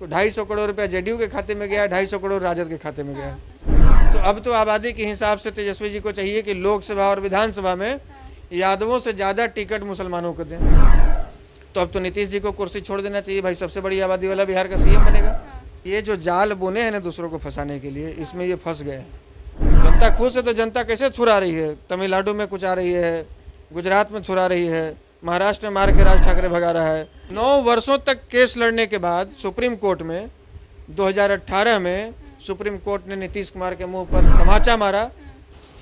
250 करोड़ रुपया जेडीयू के खाते में गया, 250 करोड़ राजद के खाते में गया। तो अब तो आबादी के हिसाब से तेजस्वी जी को चाहिए कि लोकसभा और विधानसभा में यादवों से ज़्यादा टिकट मुसलमानों को दें। तो अब तो नीतीश जी को कुर्सी छोड़ देना चाहिए भाई, सबसे बड़ी आबादी वाला बिहार का सीएम बनेगा। ये जो जाल बुने हैं ना दूसरों को फंसाने के लिए, इसमें ये फंस गए हैं। जनता खुश है तो जनता कैसे थुरा रही है, तमिलनाडु में कुछ आ रही है, गुजरात में थुरा रही है, महाराष्ट्र में मार के राज ठाकरे भगा रहा है। 9 वर्षों तक केस लड़ने के बाद सुप्रीम कोर्ट में 2018 में सुप्रीम कोर्ट ने नीतीश कुमार के मुंह पर तमाचा मारा।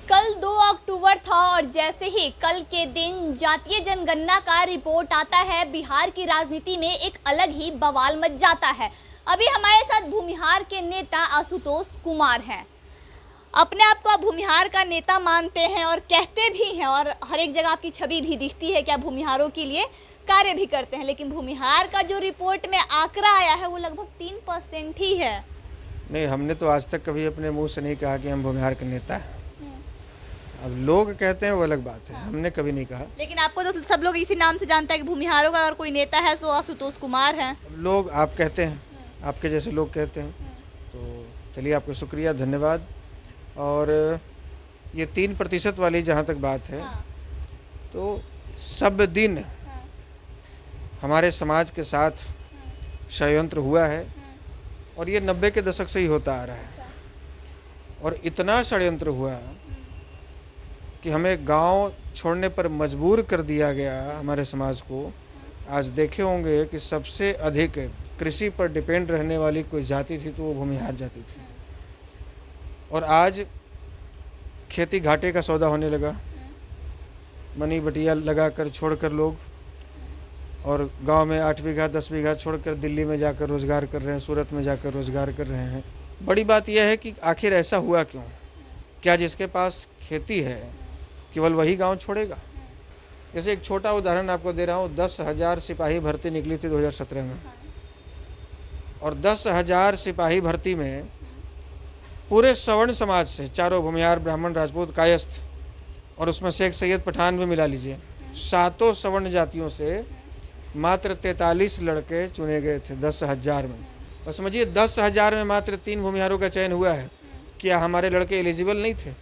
कल 2 अक्टूबर था और जैसे ही कल के दिन जातीय जनगणना का रिपोर्ट आता है, बिहार की राजनीति में एक अलग ही बवाल मच जाता है। अभी हमारे साथ भूमिहार के नेता आशुतोष कुमार हैं। अपने आप को आप भूमिहार का नेता मानते हैं और कहते भी हैं, और हर एक जगह आपकी छवि भी दिखती है कि आप भूमिहारों के लिए कार्य भी करते हैं। लेकिन भूमिहार का जो रिपोर्ट में आंकड़ा आया है वो लगभग 3% ही है। नहीं, हमने तो आज तक कभी अपने मुंह से नहीं कहा कि हम भूमिहार के नेता हैं। अब लोग कहते हैं वो अलग बात है, हमने कभी नहीं कहा। लेकिन आपको तो सब लोग इसी नाम से जानता है कि भूमिहारों का अगर कोई नेता है तो आशुतोष कुमार है। लोग आप कहते हैं, आपके जैसे लोग कहते हैं, तो चलिए आपको शुक्रिया, धन्यवाद। और ये 3% वाली जहाँ तक बात है, तो सब दिन हमारे समाज के साथ षड्यंत्र हुआ है और ये 90 के दशक से ही होता आ रहा है। और इतना षड्यंत्र हुआ कि हमें गांव छोड़ने पर मजबूर कर दिया गया हमारे समाज को। आज देखे होंगे कि सबसे अधिक कृषि पर डिपेंड रहने वाली कोई जाति थी तो वो भूमिहार जाति थी। और आज खेती घाटे का सौदा होने लगा, मनी बटिया लगाकर छोड़कर लोग, और गांव में 8 बीघा 10 बीघा छोड़कर दिल्ली में जाकर रोज़गार कर रहे हैं, सूरत में जाकर रोज़गार कर रहे हैं। बड़ी बात यह है कि आखिर ऐसा हुआ क्यों? क्या जिसके पास खेती है केवल वही गांव छोड़ेगा? जैसे एक छोटा उदाहरण आपको दे रहा हूँ, 10,000 सिपाही भर्ती निकली थी 2017 में, और 10,000 सिपाही भर्ती में पूरे सवर्ण समाज से, चारों भूमिहार, ब्राह्मण, राजपूत, कायस्थ, और उसमें शेख सैयद पठान भी मिला लीजिए, 7 सवर्ण जातियों से मात्र 43 लड़के चुने गए थे 10,000 में। और समझिए 10,000 में मात्र 3 भूमिहारों का चयन हुआ है। क्या हमारे लड़के एलिजिबल नहीं थे?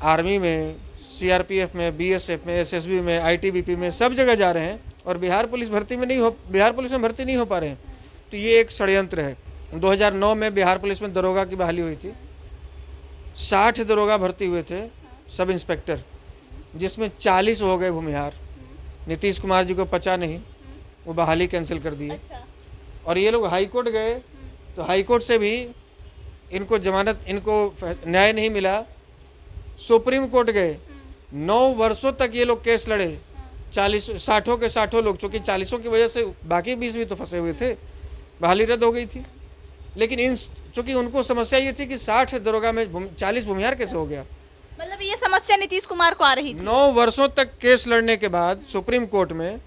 आर्मी में, सीआरपीएफ में, बीएसएफ में, एसएसबी में, आईटीबीपी में, सब जगह जा रहे हैं और बिहार पुलिस भर्ती में भर्ती नहीं हो पा रहे हैं। तो ये एक षड्यंत्र है। 2009 में बिहार पुलिस में दरोगा की बहाली हुई थी, 60 दरोगा भर्ती हुए थे, सब इंस्पेक्टर, जिसमें 40 हो गए भूमिहार। नीतीश कुमार जी को पचा नहीं, वो बहाली कैंसिल कर दी। और ये लोग हाई कोर्ट गए तो हाई कोर्ट से भी इनको जमानत, इनको न्याय नहीं मिला। सुप्रीम कोर्ट गए, 9 वर्षों तक ये लोग केस लड़े, 60 के 60 लोग, चूँकि 40 की वजह से बाकी 20 भी तो फंसे हुए थे, बहाली रद्द हो गई थी। लेकिन चूँकि उनको समस्या ये थी कि 60 दरोगा में 40 भूमिहार कैसे हो गया। मतलब ये समस्या नीतीश कुमार को आ रही थी। 9 वर्षों तक केस लड़ने के बाद सुप्रीम कोर्ट में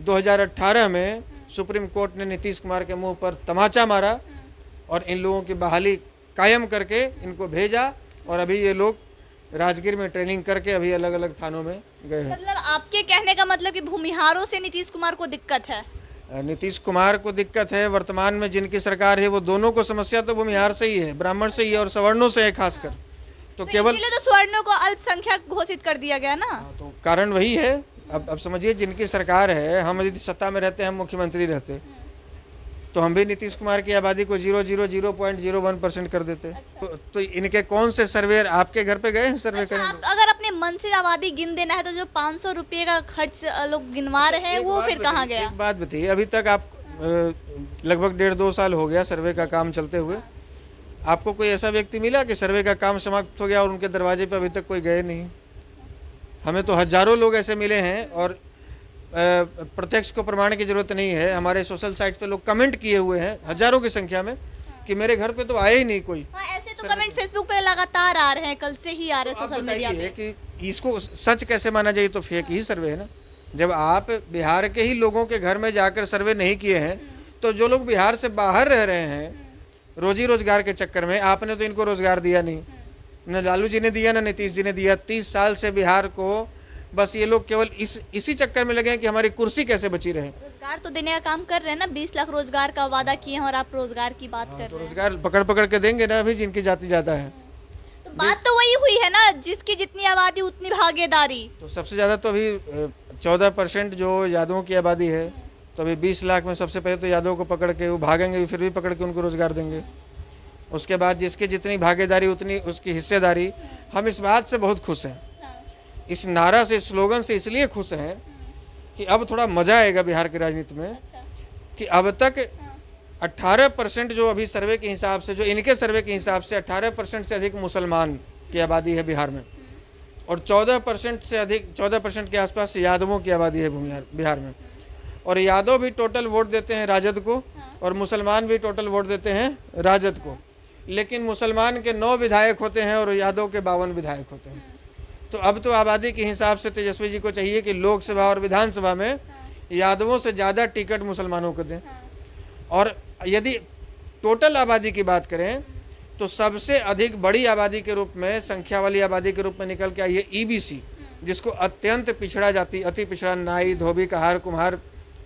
2018 में सुप्रीम कोर्ट ने नीतीश कुमार के मुंह पर तमाचा मारा और इन लोगों की बहाली कायम करके इनको भेजा। और अभी ये लोग राजगीर में ट्रेनिंग करके अभी अलग अलग थानों में गए हैं। मतलब आपके कहने का मतलब कि भूमिहारों से नीतीश कुमार को दिक्कत है? नीतीश कुमार को दिक्कत है। वर्तमान में जिनकी सरकार है वो दोनों को समस्या तो भूमिहार से ही है, ब्राह्मण से ही है और सवर्णों से है खासकर। तो केवल इसलिए तो स्वर्णों को अल्पसंख्यक घोषित कर दिया गया ना। तो कारण वही है। अब समझिए जिनकी सरकार है, हम यदि सत्ता में रहते, हम मुख्यमंत्री रहते तो हम भी नीतीश कुमार की आबादी को 0.01% कर देते। तो इनके कौन से सर्वे आपके घर पे गए हैं सर्वे करने? आप अगर अपने मन से आबादी गिन देना है तो जो 500 रुपये का खर्च लोग गिनवा रहे हैं वो फिर कहाँ गया? एक बात बताइए, अभी तक आप लगभग 1.5-2 साल हो गया सर्वे का काम चलते हुए, आपको कोई ऐसा व्यक्ति मिला कि सर्वे का काम समाप्त हो गया और उनके दरवाजे पे अभी तक कोई गए नहीं? हमें तो हजारों लोग ऐसे मिले हैं और प्रत्यक्ष को प्रमाण की जरूरत नहीं है। हमारे सोशल साइट पे लोग कमेंट किए हुए हैं हजारों की संख्या में कि मेरे घर पे तो आया ही नहीं कोई। ऐसे तो कमेंट फेसबुक पे लगातार आ रहे हैं, कल से ही आ रहे हैं सोशल मीडिया पे। कि इसको सच कैसे माना जाए? तो फेक ही सर्वे है ना। जब आप बिहार के ही लोगों के घर में जाकर सर्वे नहीं किए हैं तो जो लोग बिहार से बाहर रह रहे हैं रोजी रोजगार के चक्कर में, आपने तो इनको रोजगार दिया नहीं, न लालू जी ने दिया न नीतीश जी ने दिया। 30 साल से बिहार को बस ये लोग केवल इसी चक्कर में लगे हैं कि हमारी कुर्सी कैसे बची रहे। रोजगार तो देने का काम कर रहे हैं ना, 20 लाख रोजगार का वादा किए हैं और आप रोजगार की बात कर तो रहे हैं। रोजगार पकड़ पकड़ के देंगे ना अभी, जिनकी जाति ज़्यादा है। तो बात तो वही हुई है ना, जिसकी जितनी आबादी उतनी भागीदारी। तो सबसे ज़्यादा तो अभी 14% जो यादवों की आबादी है, तो अभी 20 लाख में सबसे पहले तो यादवों को पकड़ के वो भागेंगे, फिर भी पकड़ के उनको रोज़गार देंगे। उसके बाद जिसकी जितनी भागीदारी उतनी उसकी हिस्सेदारी। हम इस बात से बहुत खुश हैं, इस नारा से, स्लोगन से इसलिए खुश हैं कि अब थोड़ा मज़ा आएगा बिहार की राजनीति में। कि अब तक 18% जो अभी सर्वे के हिसाब से, जो इनके सर्वे के हिसाब से 18% से अधिक मुसलमान की आबादी है बिहार में, और 14% से अधिक, 14% के आसपास यादवों की आबादी है बिहार में। और यादव भी टोटल वोट देते हैं राजद को, और मुसलमान भी टोटल वोट देते हैं राजद को। लेकिन मुसलमान के 9 विधायक होते हैं और यादव के 52 विधायक होते हैं। तो अब तो आबादी के हिसाब से तेजस्वी जी को चाहिए कि लोकसभा और विधानसभा में यादवों से ज़्यादा टिकट मुसलमानों को दें। और यदि टोटल आबादी की बात करें तो सबसे अधिक बड़ी आबादी के रूप में, संख्या वाली आबादी के रूप में निकल के आई है ईबीसी, जिसको अत्यंत पिछड़ा जाति, अति पिछड़ा, नाई, धोबी, कहार, कुम्हार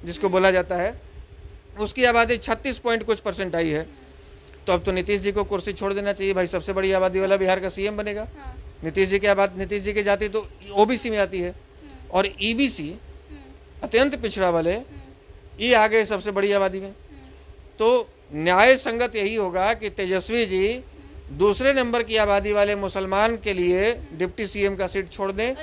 जिसको बोला जाता है, उसकी आबादी 36% आई है। तो अब तो नीतीश जी को कुर्सी छोड़ देना चाहिए भाई, सबसे बड़ी आबादी वाला बिहार का सीएम बनेगा। नीतीश जी की जाति तो ओबीसी में आती है, और ईबीसी अत्यंत पिछड़ा वाले ये आ गए सबसे बड़ी आबादी में। तो न्याय संगत यही होगा कि तेजस्वी जी दूसरे नंबर की आबादी वाले मुसलमान के लिए डिप्टी सीएम का सीट छोड़ दें,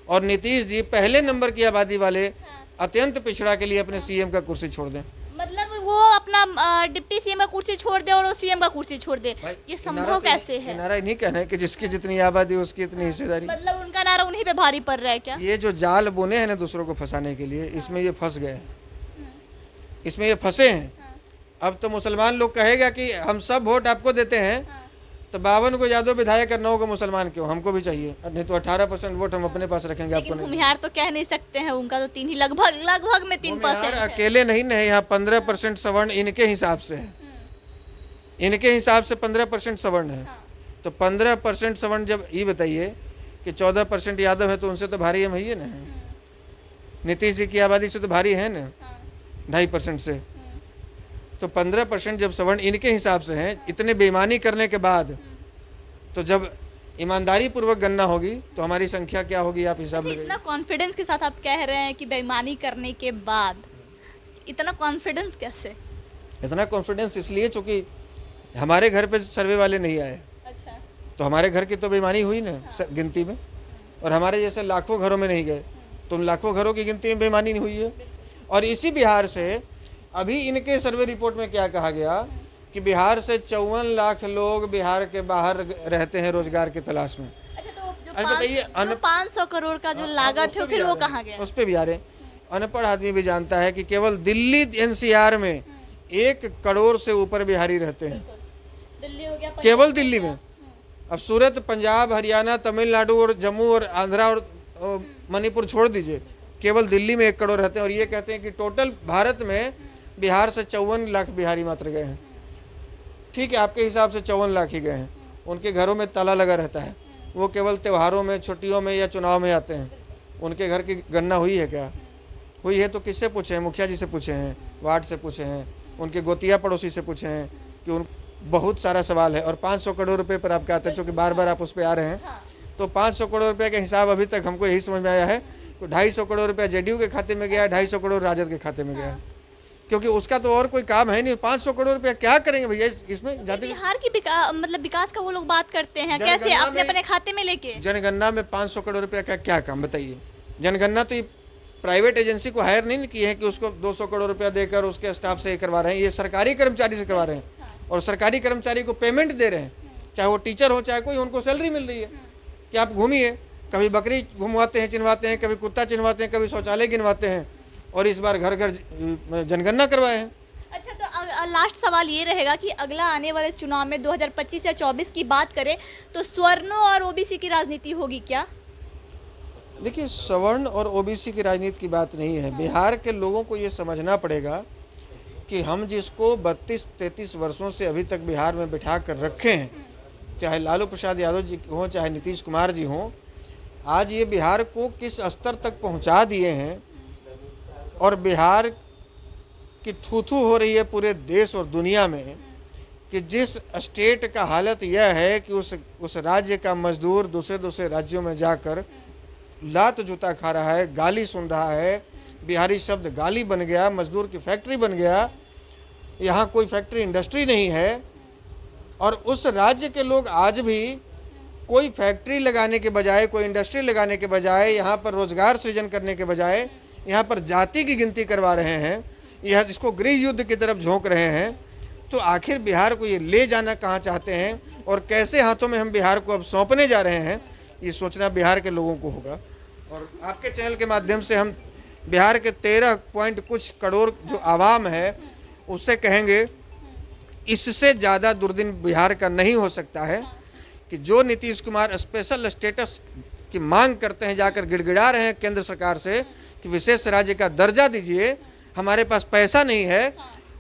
और नीतीश जी पहले नंबर की आबादी वाले अत्यंत पिछड़ा के लिए अपने सीएम का कुर्सी छोड़ दें। मतलब वो अपना डिप्टी सीएम का कुर्सी छोड़ दे और वो सीएम का कुर्सी छोड़ दे, ये संभव कैसे है? नारा नहीं कहना है कि जिसकी जितनी आबादी उसकी इतनी हिस्सेदारी। मतलब उनका नारा उन्हीं पे भारी पड़ रहा है क्या? ये जो जाल बुने हैं ना दूसरों को फंसाने के लिए, इसमें ये फंस गए हैं, इसमें ये फंसे हैं। अब तो मुसलमान लोग कहेगा कि हम सब वोट आपको देते हैं, तो 52 को यादव विधायक और 9 को मुसलमान क्यों, हमको भी चाहिए, नहीं तो 18% वोट हम अपने पास रखेंगे, आपको लेकिन नहीं। भूमिहार तो कह नहीं सकते हैं, उनका तो 3 ही लगभग में 3% है। अकेले नहीं है, यहाँ 15% सवर्ण इनके हिसाब से है, इनके हिसाब से 15% सवर्ण है। तो 15% सवर्ण, जब ये बताइए कि 14% यादव है, तो उनसे तो भारी हम है ना, नीतीश जी की आबादी से तो भारी है ना 2.5% से। तो 15% जब सवर्ण इनके हिसाब से हैं, इतने बेईमानी करने के बाद, तो जब ईमानदारी पूर्वक गणना होगी तो हमारी संख्या क्या होगी, आप हिसाब लगाइए। इतना कॉन्फिडेंस के साथ आप कह रहे हैं कि बेईमानी करने के बाद, इतना कॉन्फिडेंस कैसे? इतना कॉन्फिडेंस इसलिए चूँकि हमारे घर पे सर्वे वाले नहीं आए। अच्छा। तो हमारे घर की तो बेईमानी हुई ना गिनती में, और हमारे जैसे लाखों घरों में नहीं गए, तो उन लाखों घरों की गिनती में बेईमानी नहीं हुई है। और इसी बिहार से अभी इनके सर्वे रिपोर्ट में क्या कहा गया कि बिहार से 54 लाख लोग बिहार के बाहर रहते हैं रोजगार की तलाश में। अच्छा, तो जो बताइए, 500 करोड़ का जो लागत है, फिर वो कहाँ गया? उस पर भी आ रहे। अनपढ़ आदमी भी जानता है कि केवल दिल्ली एनसीआर में 1 करोड़ से ऊपर बिहारी रहते हैं, दिल्ली हो गया, केवल दिल्ली में। अब सूरत, पंजाब, हरियाणा, तमिलनाडु और जम्मू और आंध्रा और मणिपुर छोड़ दीजिए, केवल दिल्ली में 1 करोड़ रहते हैं। और ये कहते हैं कि टोटल भारत में बिहार से 54 लाख बिहारी मात्र गए हैं। ठीक है, आपके हिसाब से 54 लाख ही गए हैं। उनके घरों में ताला लगा रहता है, वो केवल त्योहारों में, छुट्टियों में या चुनाव में आते हैं। उनके घर की गणना हुई है क्या? हुई है तो किससे पूछे हैं? मुखिया जी से पूछे हैं, वार्ड से पूछे हैं, उनके गोतिया पड़ोसी से पूछे हैं कि उन बहुत सारा सवाल है। और 500 करोड़ रुपये पर आप कहते हैं, चूँकि बार बार आप उस पर आ रहे हैं, तो 500 करोड़ रुपये के हिसाब अभी तक हमको यही समझ में आया है कि 250 करोड़ रुपया जेडीयू के खाते में गया, 250 करोड़ राजद के खाते में गया, क्योंकि उसका तो और कोई काम है नहीं। 500 करोड़ रुपया क्या करेंगे भैया इसमें? जाति बिहार की मतलब विकास का वो लोग बात करते हैं कैसे, अपने अपने खाते में लेके? जनगणना में 500 करोड़ रुपया का क्या काम, बताइए? जनगणना तो ये प्राइवेट एजेंसी को हायर नहीं किए हैं कि उसको 200 करोड़ रुपया देकर उसके स्टाफ से करवा रहे हैं, ये सरकारी कर्मचारी से करवा रहे हैं। और सरकारी कर्मचारी को पेमेंट दे रहे हैं, चाहे वो टीचर हो चाहे कोई, उनको सैलरी मिल रही है कि आप घूमिए, कभी बकरी घुमवाते हैं, चिन्हवाते हैं, कभी कुत्ता चिन्हवाते हैं, कभी शौचालय गिनवाते हैं, और इस बार घर घर जनगणना करवाए हैं। अच्छा, तो लास्ट सवाल ये रहेगा कि अगला आने वाले चुनाव में 2025 या 24 की बात करें तो स्वर्णों और ओबीसी की राजनीति होगी क्या? देखिए, सवर्ण और ओबीसी की राजनीति की बात नहीं है। बिहार के लोगों को ये समझना पड़ेगा कि हम जिसको 32-33 वर्षों से अभी तक बिहार में बिठा कर रखे हैं, चाहे लालू प्रसाद यादव जी हों, चाहे नीतीश कुमार जी हों, आज ये बिहार को किस स्तर तक पहुंचा दिए हैं। और बिहार कि थू-थू हो रही है पूरे देश और दुनिया में कि जिस स्टेट का हालत यह है कि उस राज्य का मजदूर दूसरे राज्यों में जाकर लात जूता खा रहा है, गाली सुन रहा है, बिहारी शब्द गाली बन गया, मजदूर की फैक्ट्री बन गया, यहाँ कोई फैक्ट्री इंडस्ट्री नहीं है। और उस राज्य के लोग आज भी कोई फैक्ट्री लगाने के बजाय, कोई इंडस्ट्री लगाने के बजाय, यहाँ पर रोजगार सृजन करने के बजाय यहाँ पर जाति की गिनती करवा रहे हैं, यह जिसको गृह युद्ध की तरफ झोंक रहे हैं। तो आखिर बिहार को ये ले जाना कहाँ चाहते हैं और कैसे हाथों में हम बिहार को अब सौंपने जा रहे हैं, ये सोचना बिहार के लोगों को होगा। और आपके चैनल के माध्यम से हम बिहार के 13 पॉइंट कुछ करोड़ जो आवाम है उससे कहेंगे, इससे ज़्यादा दुर्दिन बिहार का नहीं हो सकता है कि जो नीतीश कुमार स्पेशल स्टेटस की मांग करते हैं, जाकर गिड़गिड़ा रहे हैं केंद्र सरकार से कि विशेष राज्य का दर्जा दीजिए, हमारे पास पैसा नहीं है।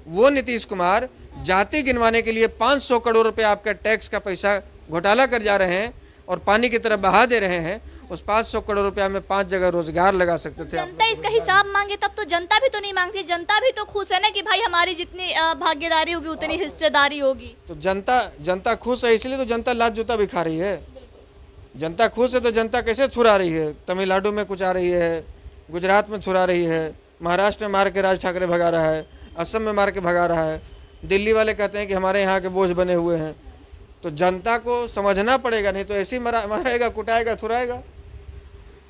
वो नीतीश कुमार जाति गिनवाने के लिए 500 करोड़ रुपए आपका टैक्स का पैसा घोटाला कर जा रहे हैं और पानी की तरफ बहा दे रहे हैं। उस 500 करोड़ रुपया में 5 जगह रोजगार लगा सकते थे। जनता इसका हिसाब मांगे तब तो जनता भी तो नहीं मांगती, जनता भी तो खुश है ना कि भाई हमारी जितनी भागीदारी होगी उतनी हिस्सेदारी होगी। तो जनता खुश है, इसलिए तो जनता लात जूता भी खा रही है। जनता खुश है तो जनता कैसे थुरा रही है? तमिलनाडु में कुछ आ रही है, गुजरात में थुरा रही है, महाराष्ट्र में मार के राज ठाकरे भगा रहा है, असम में मार के भगा रहा है, दिल्ली वाले कहते हैं कि हमारे यहाँ के बोझ बने हुए हैं। तो जनता को समझना पड़ेगा, नहीं तो ऐसे ही मराएगा, कुटाएगा, थुराएगा।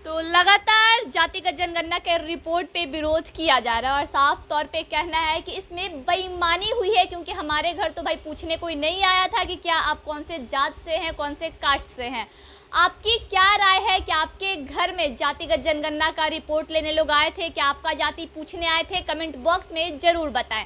तो लगातार जातिगत जनगणना के रिपोर्ट पे विरोध किया जा रहा है और साफ तौर पे कहना है कि इसमें बेईमानी हुई है, क्योंकि हमारे घर तो भाई पूछने कोई नहीं आया था कि क्या आप कौन से जात से हैं, कौन से कास्ट से हैं। आपकी क्या राय है कि आपके घर में जातिगत जनगणना का रिपोर्ट लेने लोग आए थे, क्या आपका जाति पूछने आए थे? कमेंट बॉक्स में ज़रूर बताएं।